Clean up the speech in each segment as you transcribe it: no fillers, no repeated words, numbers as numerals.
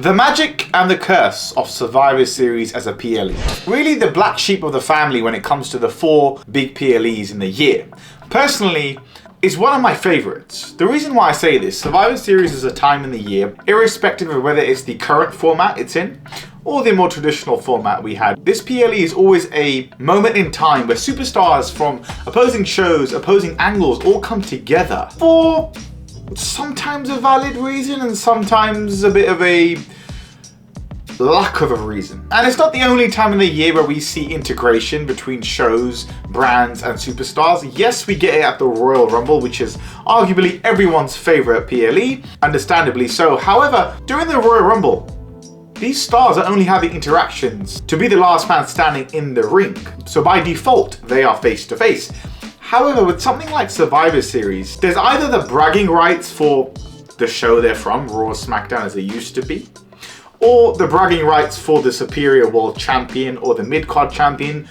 The magic and the curse of Survivor Series as a PLE. Really the black sheep of the family when it comes to the 4 big PLEs in the year. Personally, it's one of my favorites. The reason why I say this, Survivor Series is a time in the year, irrespective of whether it's the current format it's in, or the more traditional format we had. This PLE is always a moment in time where superstars from opposing shows, opposing angles all come together for sometimes a valid reason and sometimes a bit of a lack of a reason. And it's not the only time in the year where we see integration between shows, brands and superstars. Yes, we get it at the Royal Rumble, which is arguably everyone's favorite PLE, understandably so. However, during the Royal Rumble, these stars are only having interactions to be the last man standing in the ring. So by default, they are face to face. However, with something like Survivor Series, there's either the bragging rights for the show they're from, Raw or SmackDown as they used to be, or the bragging rights for the superior world champion or the mid-card champion,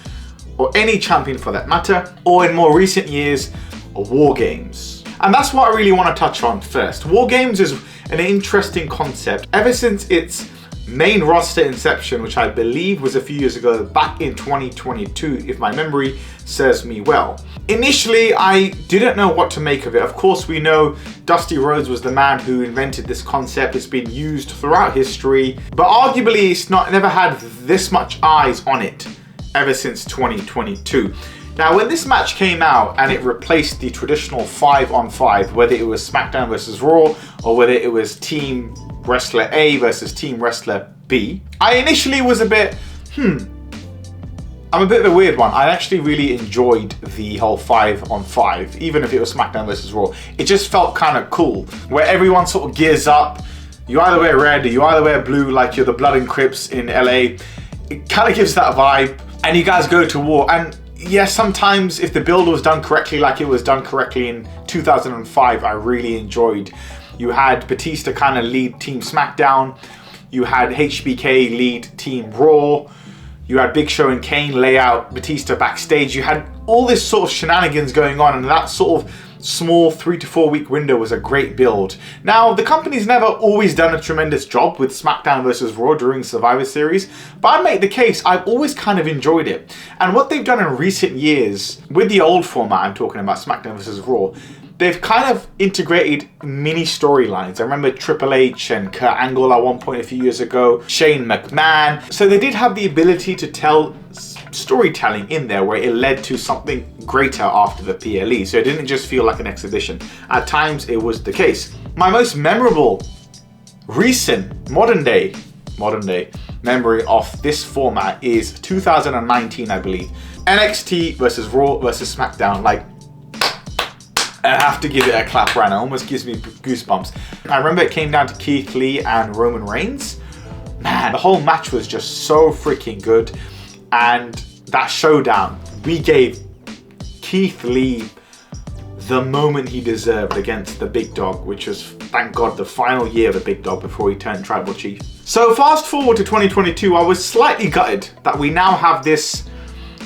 or any champion for that matter, or in more recent years, War Games. And that's what I really want to touch on first. War Games is an interesting concept. Ever since its main roster inception, which I believe was a few years ago, back in 2022, if my memory serves me well. Initially, I didn't know what to make of it. Of course, we know Dusty Rhodes was the man who invented this concept. It's been used throughout history, but arguably it's never had this much eyes on it ever since 2022. Now, when this match came out and it replaced the traditional 5-on-5, whether it was SmackDown versus Raw or whether it was Team Wrestler A versus Team Wrestler B, I initially was a bit, I'm a bit of a weird one. I actually really enjoyed the whole 5-on-5, even if it was SmackDown versus Raw. It just felt kind of cool, where everyone sort of gears up. You either wear red or you either wear blue, like you're the Blood and Crips in LA. It kind of gives that vibe, and you guys go to war. And yes, sometimes if the build was done correctly, like it was done correctly in 2005, I really enjoyed. You had Batista kind of lead Team SmackDown. You had HBK lead Team Raw. You had Big Show and Kane lay out Batista backstage. You had all this sort of shenanigans going on, and that sort of small 3 to 4 week window was a great build. Now, the company's never always done a tremendous job with SmackDown versus Raw during Survivor Series, but I make the case I've always kind of enjoyed it. And what they've done in recent years with the old format, I'm talking about SmackDown versus Raw, they've kind of integrated mini storylines. I remember Triple H and Kurt Angle at one point a few years ago, Shane McMahon. So they did have the ability to tell storytelling in there where it led to something greater after the PLE. So it didn't just feel like an exhibition. At times it was the case. My most memorable, recent, modern day memory of this format is 2019, I believe. NXT versus Raw versus SmackDown. Like, I have to give it a clap right now. It almost gives me goosebumps. I remember it came down to Keith Lee and Roman Reigns. Man, the whole match was just so freaking good. And that showdown, we gave Keith Lee the moment he deserved against the Big Dog, which was, thank God, the final year of the Big Dog before he turned Tribal Chief. So fast forward to 2022, I was slightly gutted that we now have this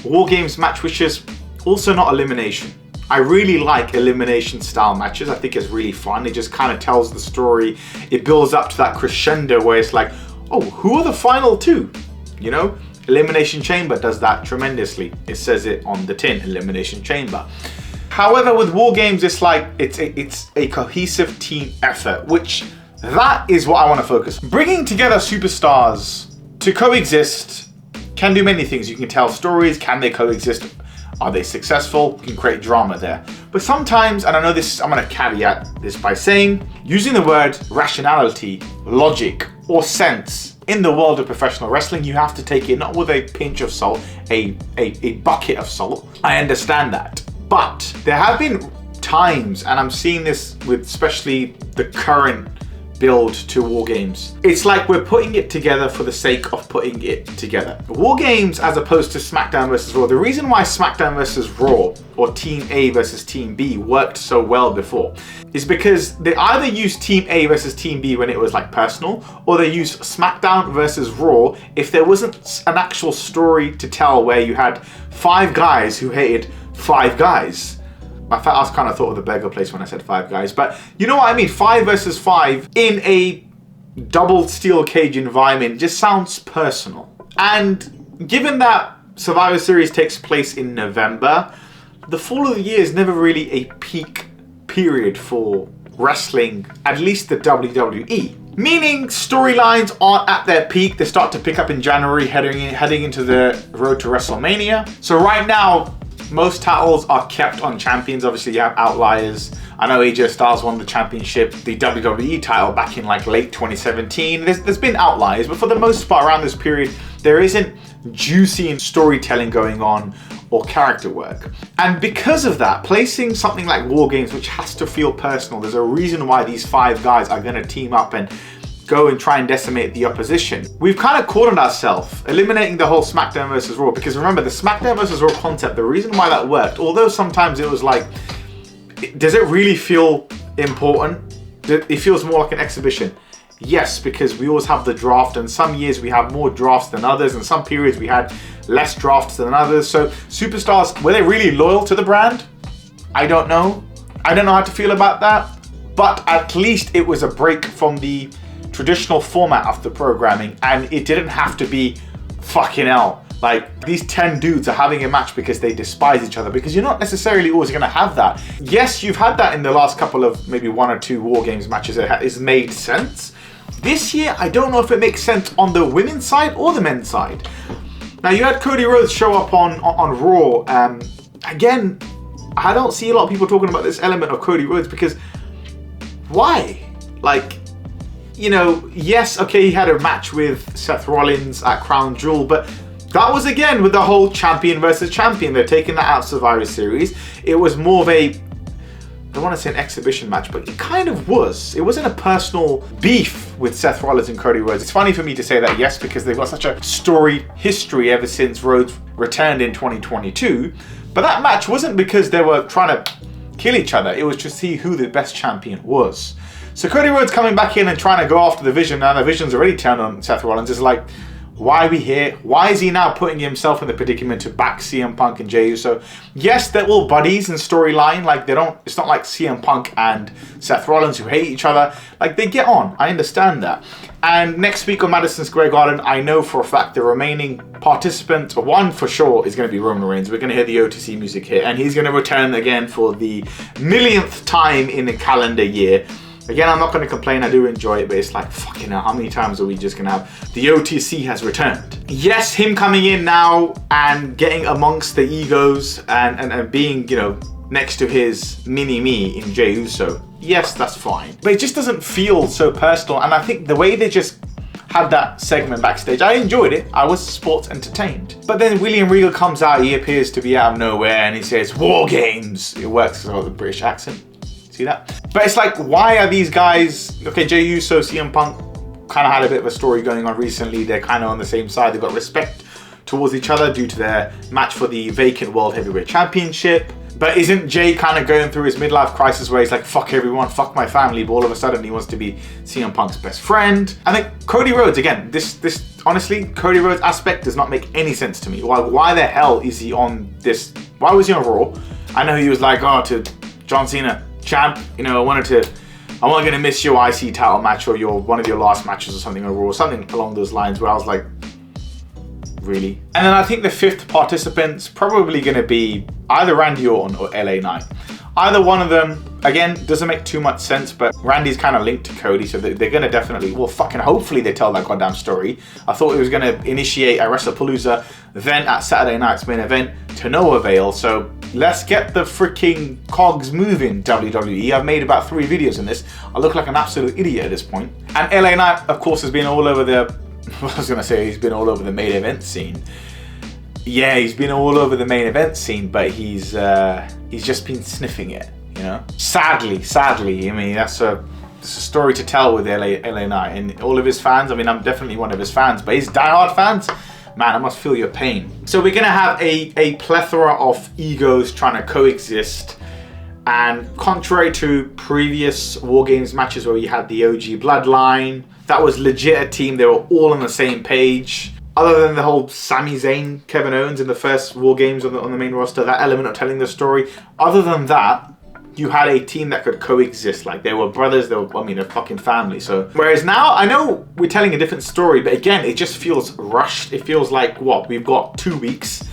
War Games match, which is also not elimination. I really like elimination style matches. I think it's really fun. It just kind of tells the story. It builds up to that crescendo where it's like, oh, who are the final two? You know, Elimination Chamber does that tremendously. It says it on the tin, Elimination Chamber. However, with War Games, it's like, it's a cohesive team effort, which that is what I want to focus on. Bringing together superstars to coexist can do many things. You can tell stories. Can they coexist? Are they successful? You can create drama there. But sometimes, and I know this, I'm going to caveat this by saying, using the word rationality, logic, or sense in the world of professional wrestling, you have to take it not with a pinch of salt, a bucket of salt. I understand that. But there have been times, and I'm seeing this with especially the current build to War Games. It's like we're putting it together for the sake of putting it together. War Games as opposed to SmackDown versus Raw. The reason why SmackDown versus Raw or Team A versus Team B worked so well before is because they either used Team A versus Team B when it was like personal, or they used SmackDown versus Raw if there wasn't an actual story to tell where you had 5 guys who hated 5 guys. I kind of thought of the burger place when I said 5 guys, but you know what I mean? 5 versus 5 in a double steel cage environment just sounds personal. And given that Survivor Series takes place in November, the fall of the year is never really a peak period for wrestling, at least the WWE. Meaning storylines aren't at their peak. They start to pick up in January, heading into the road to WrestleMania. So right now, most titles are kept on champions. Obviously, you have outliers. I know AJ Styles won the championship, the WWE title, back in like late 2017. There's been outliers, but for the most part around this period, there isn't juicy storytelling going on or character work. And because of that, placing something like War Games, which has to feel personal, there's a reason why these 5 guys are going to team up and go and try and decimate the opposition. We've kind of cornered ourselves, eliminating the whole SmackDown versus Raw, because remember, the SmackDown versus Raw concept, the reason why that worked, although sometimes it was like, does it really feel important? It feels more like an exhibition. Yes, because we always have the draft, and some years we have more drafts than others, and some periods we had less drafts than others. So superstars, were they really loyal to the brand? I don't know. I don't know how to feel about that, but at least it was a break from the traditional format of the programming, and it didn't have to be fucking hell. Like, these 10 dudes are having a match because they despise each other, because you're not necessarily always going to have that. Yes, you've had that in the last couple of maybe 1 or 2 War Games matches. It has made sense. This year, I don't know if it makes sense on the women's side or the men's side. Now, you had Cody Rhodes show up on Raw. Again, I don't see a lot of people talking about this element of Cody Rhodes, because why? Like, you know, yes, okay, he had a match with Seth Rollins at Crown Jewel, but that was again with the whole champion versus champion. They're taking that out of Survivor Series. It was more of a, I don't want to say an exhibition match, but it kind of was. It wasn't a personal beef with Seth Rollins and Cody Rhodes. It's funny for me to say that, yes, because they've got such a storied history ever since Rhodes returned in 2022. But that match wasn't because they were trying to kill each other. It was to see who the best champion was. So Cody Rhodes coming back in and trying to go after the Vision, now the Vision's already turned on Seth Rollins, is like, why are we here? Why is he now putting himself in the predicament to back CM Punk and Jey Uso? Yes, they're all buddies in storyline. Like, it's not like CM Punk and Seth Rollins who hate each other. Like, they get on. I understand that. And next week on Madison Square Garden, I know for a fact the remaining participant, one for sure, is going to be Roman Reigns. We're going to hear the OTC music here, and he's going to return again for the millionth time in a calendar year. Again, I'm not going to complain, I do enjoy it, but it's like, fucking hell, how many times are we just going to have the OTC has returned? Yes, him coming in now and getting amongst the egos and being, you know, next to his mini-me in Jey Uso. Yes, that's fine. But it just doesn't feel so personal, and I think the way they just had that segment backstage, I enjoyed it. I was sports entertained. But then William Regal comes out, he appears to be out of nowhere, and he says, War Games! It works because of the British accent. See that? But it's like, why are these guys, okay, Jey Uso, CM Punk kind of had a bit of a story going on recently. They're kind of on the same side. They've got respect towards each other due to their match for the vacant World Heavyweight Championship. But isn't Jey kind of going through his midlife crisis where he's like, fuck everyone, fuck my family, but all of a sudden he wants to be CM Punk's best friend? I think Cody Rhodes, again, this honestly, Cody Rhodes aspect does not make any sense to me. Why the hell is he on this? Why was he on Raw? I know he was like, oh, to John Cena, champ, you know, I'm not going to miss your IC title match or one of your last matches or something on Raw, something along those lines, where I was like, really? And then I think the 5th participant's probably going to be either Randy Orton or LA Knight. Either one of them, again, doesn't make too much sense, but Randy's kind of linked to Cody, so they're going to definitely, well, fucking hopefully they tell that goddamn story. I thought it was going to initiate a WrestlePalooza event at Saturday night's main event, to no avail, so let's get the freaking cogs moving, WWE. I've made about 3 videos on this. I look like an absolute idiot at this point. And LA Knight, of course, has been all over he's been all over the main event scene. Yeah, he's been all over the main event scene, but he's just been sniffing it, you know? Sadly, I mean, it's a story to tell with LA Knight and all of his fans. I mean, I'm definitely one of his fans, but his diehard fans, man, I must feel your pain. So we're gonna have a plethora of egos trying to coexist, and contrary to previous War Games matches where you had the OG Bloodline, that was legit a team, they were all on the same page. Other than the whole Sami Zayn, Kevin Owens in the first War Games on the main roster, that element of telling the story, other than that, you had a team that could coexist. Like, they were brothers, they were, I mean, a fucking family. So, whereas now, I know we're telling a different story, but again, it just feels rushed. It feels like, what, we've got 2 weeks.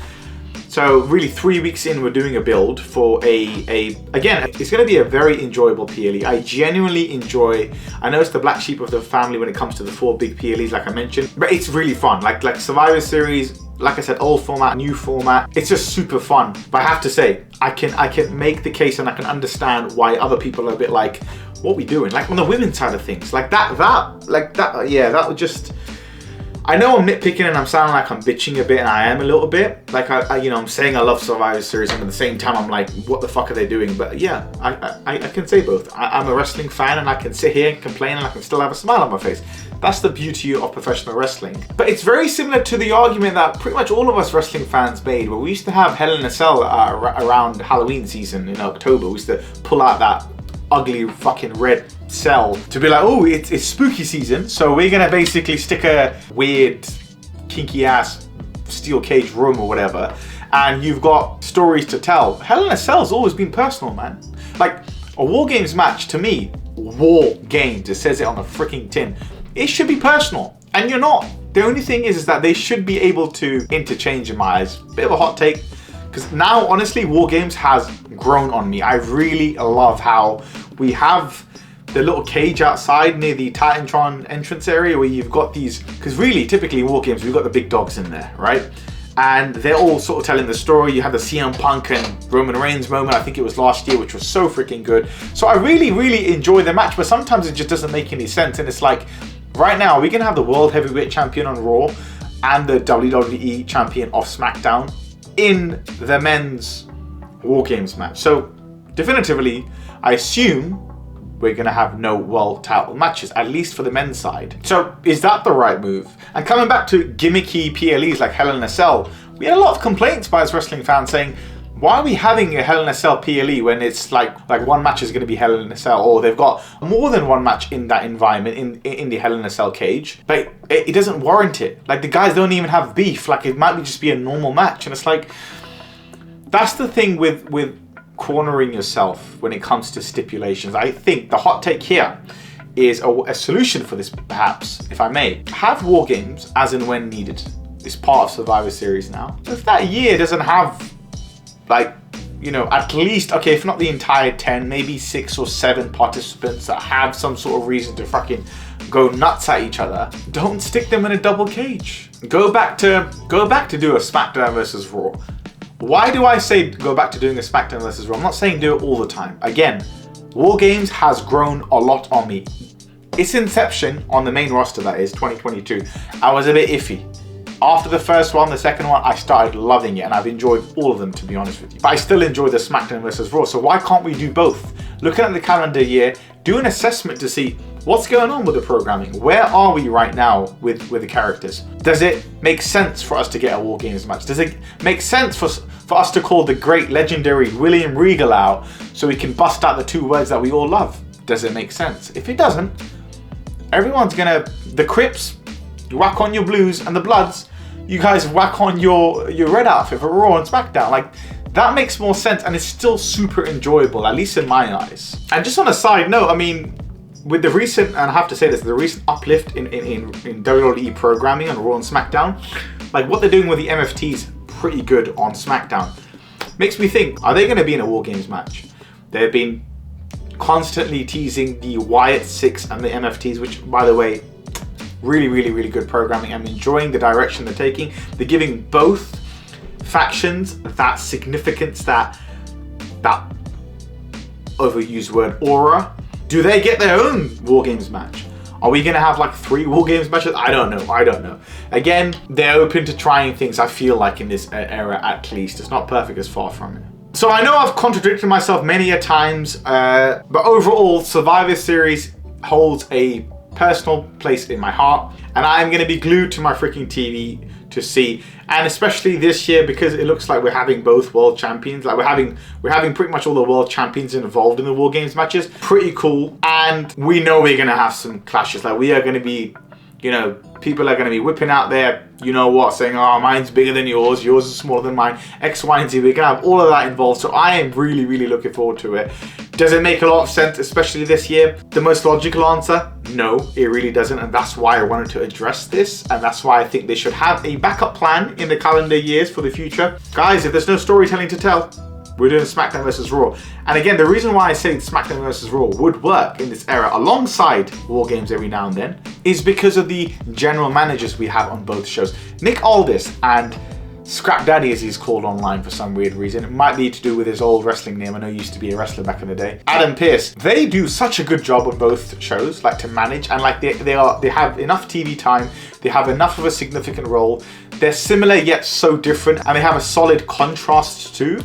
So really 3 weeks in, we're doing a build for again, it's going to be a very enjoyable PLE. I genuinely enjoy, I know it's the black sheep of the family when it comes to the 4 big PLEs, like I mentioned, but it's really fun. Like Survivor Series, like I said, old format, new format, it's just super fun. But I have to say, I can make the case and I can understand why other people are a bit like, what are we doing? Like on the women's side of things, yeah, that would just, I know I'm nitpicking and I'm sounding like I'm bitching a bit, and I am a little bit. Like I'm saying I love Survivor Series, and at the same time I'm like, what the fuck are they doing? But yeah, I can say both. I'm a wrestling fan, and I can sit here and complain, and I can still have a smile on my face. That's the beauty of professional wrestling. But it's very similar to the argument that pretty much all of us wrestling fans made, where we used to have Hell in a Cell around Halloween season in October. We used to pull out that ugly fucking red cell to be like, oh, it's spooky season, so we're gonna basically stick a weird kinky ass steel cage room or whatever, and you've got stories to tell. Hell in a Cell's always been personal, man. Like a War Games match, to me, War Games, it says it on the freaking tin, it should be personal, and you're not. The only thing is that they should be able to interchange in my eyes. Bit of a hot take, because now honestly War Games has grown on me. I really love how we have the little cage outside near the Titantron entrance area where you've got these, because really typically in War Games we've got the big dogs in there, right? And they're all sort of telling the story. You have the CM Punk and Roman Reigns moment, I think it was last year, which was so freaking good. So I really enjoy the match, but sometimes it just doesn't make any sense. And it's like, right now we're gonna have the World Heavyweight Champion on Raw and the WWE Champion off SmackDown in the men's War Games match. So definitively, I assume we're gonna have no world title matches, at least for the men's side. So is that the right move? And coming back to gimmicky PLEs like Hell in a Cell, we had a lot of complaints by us wrestling fans saying, why are we having a Hell in a Cell PLE when it's like one match is gonna be Hell in a Cell, or they've got more than one match in that environment, in the Hell in a Cell cage, but it doesn't warrant it. Like the guys don't even have beef, like it might just be a normal match. And it's like, that's the thing with cornering yourself when it comes to stipulations. I think the hot take here is a solution for this, perhaps, if I may. Have War Games as and when needed. It's part of Survivor Series now. If that year doesn't have, like, you know, at least, okay, if not the entire 10, maybe 6 or 7 participants that have some sort of reason to fucking go nuts at each other, don't stick them in a double cage. Go back to do a SmackDown versus Raw. Why do I say go back to doing a SmackDown versus Raw? I'm not saying do it all the time. Again, War Games has grown a lot on me. Its inception on the main roster, that is, 2022, I was a bit iffy. After the first one, the second one, I started loving it, and I've enjoyed all of them, to be honest with you. But I still enjoy the SmackDown versus Raw, so why can't we do both? Looking at the calendar year, do an assessment to see what's going on with the programming. Where are we right now with the characters? Does it make sense for us to get a War Games match? Does it make sense for us to call the great legendary William Regal out so we can bust out the 2 words that we all love? Does it make sense? If it doesn't, everyone's gonna, the Crips, you whack on your Blues, and the Bloods, you guys whack on your red outfit for Raw and SmackDown. Like, that makes more sense, and it's still super enjoyable, at least in my eyes. And just on a side note, I mean, with the recent, and I have to say this, the recent uplift in WWE programming on Raw and SmackDown, like what they're doing with the MFTs, pretty good on SmackDown. Makes me think, are they going to be in a War Games match? They've been constantly teasing the Wyatt 6 and the MFTs, which, by the way, really good programming. I'm enjoying the direction they're taking. They're giving both factions that significance, that overused word, aura. Do they get their own War Games match? Are we gonna have like 3 War Games matches? I don't know. Again, they're open to trying things, I feel like, in this era at least. It's not perfect, as far from it. So I know I've contradicted myself many a times, but overall, Survivor Series holds a personal place in my heart, and I'm gonna be glued to my freaking TV to see, and especially this year, because it looks like we're having both world champions. Like we're having pretty much all the world champions involved in the War Games matches. Pretty cool. And we know we're gonna have some clashes. Like we are gonna be You know, people are going to be whipping out there, you know what, saying, oh, mine's bigger than yours is smaller than mine, X, Y, and Z. We're going to have all of that involved. So I am really, really looking forward to it. Does it make a lot of sense, especially this year? The most logical answer, no, it really doesn't. And that's why I wanted to address this. And that's why I think they should have a backup plan in the calendar years for the future. Guys, if there's no storytelling to tell, we're doing SmackDown vs. Raw. And again, the reason why I say SmackDown vs. Raw would work in this era alongside War Games every now and then is because of the general managers we have on both shows. Nick Aldis and Scrap Daddy, as he's called online for some weird reason. It might be to do with his old wrestling name. I know he used to be a wrestler back in the day. Adam Pearce. They do such a good job on both shows, like to manage, and like they have enough TV time. They have enough of a significant role. They're similar yet so different, and they have a solid contrast too.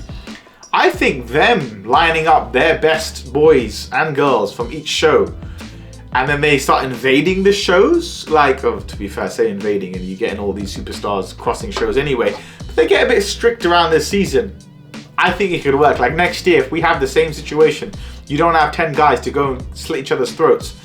I think them lining up their best boys and girls from each show, and then they start invading the shows, like, oh, to be fair, say invading, and you're getting all these superstars crossing shows anyway, but they get a bit strict around this season. I think it could work. Like next year, if we have the same situation, you don't have 10 guys to go and slit each other's throats,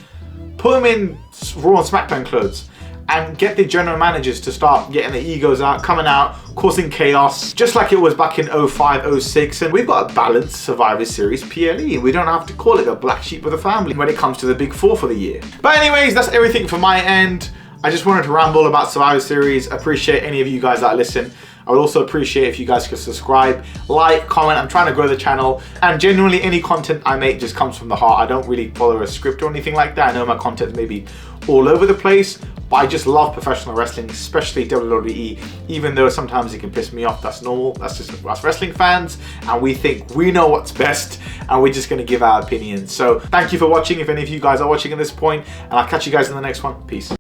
put them in Raw and SmackDown clothes, and get the general managers to start getting their egos out, coming out, causing chaos, just like it was back in 05, 06. And we've got a balanced Survivor Series PLE. We don't have to call it a black sheep of the family when it comes to the big four for the year. But anyways, that's everything from my end. I just wanted to ramble about Survivor Series. I appreciate any of you guys that listen. I would also appreciate if you guys could subscribe, like, comment. I'm trying to grow the channel, and genuinely any content I make just comes from the heart. I don't really follow a script or anything like that. I know my content may be all over the place, but I just love professional wrestling, especially WWE, even though sometimes it can piss me off. That's normal. That's just us wrestling fans, and we think we know what's best, and we're just going to give our opinions. So thank you for watching, if any of you guys are watching at this point, and I'll catch you guys in the next one. Peace.